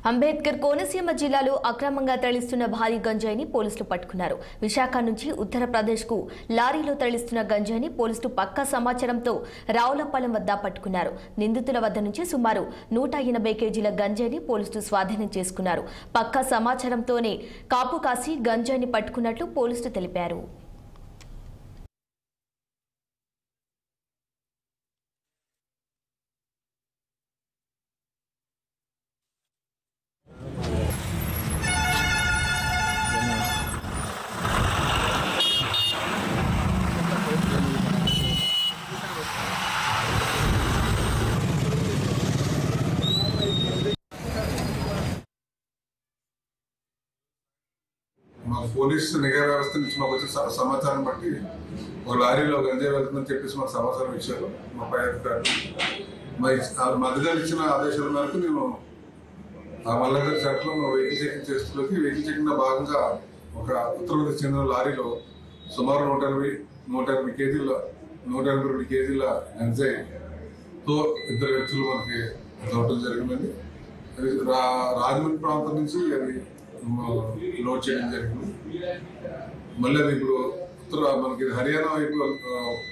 అంబేద్కర్ కోనసీమ జిల్లాలో అక్రమంగా తరలిస్తున్న భారీ గంజాయిని పోలీసులు పట్టుకున్నారు. విశాఖ నుంచి ఉత్తరప్రదేశ్కు లారీలో తరలిస్తున్న గంజాయిని పోలీసులు పక్కా సమాచారంతో రావులపాలెం వద్ద పట్టుకున్నారు. నిందితుల వద్ద నుంచి సుమారు 180 కేజీల గంజాయిని పోలీసులు స్వాధీనం చేసుకున్నారు. పక్కా సమాచారంతోనే కాపు కాసి గంజాయిని పట్టుకున్నట్లు పోలీసులు తెలిపారు. మా పోలీసు నిఘా వ్యవస్థ నుంచి మాకు వచ్చే సమాచారం బట్టి ఒక లారీలో గంజాయి వెళ్తుందని చెప్పేసి మాకు సమాచారం ఇచ్చారు మా పై అధికారులు. మధ్యలో ఇచ్చిన ఆదేశాల మేరకు నేను ఆ మల్లగారి శాఖలో వెహికల్ చెకింగ్ చేస్తున్నకి వెహికల్ చెకింగ్ భాగంగా ఒక ఉత్తరప్రదేశ్ చెందిన లారీలో సుమారు 180 కేజీల గంజాయితో ఇద్దరు వ్యక్తులు మనకి దొరకడం జరిగిందండి. అది రాజమండ్రి ప్రాంతం నుంచి అది లోడ్ చేయడం జరిగింది. మళ్ళీ అది ఇప్పుడు మనకి హర్యానా వైపు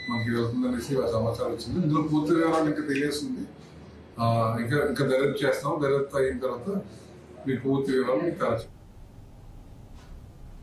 మనకి వెళ్తుందనేసి సమాచారం వచ్చింది. ఇందులో పూర్తి వివరాలు ఇంకా తెలియస్తుంది. ఇంకా దర్యాప్తు చేస్తాం. దర్యాప్తు అయిన తర్వాత మీ పూర్తి వివరాలు మీకు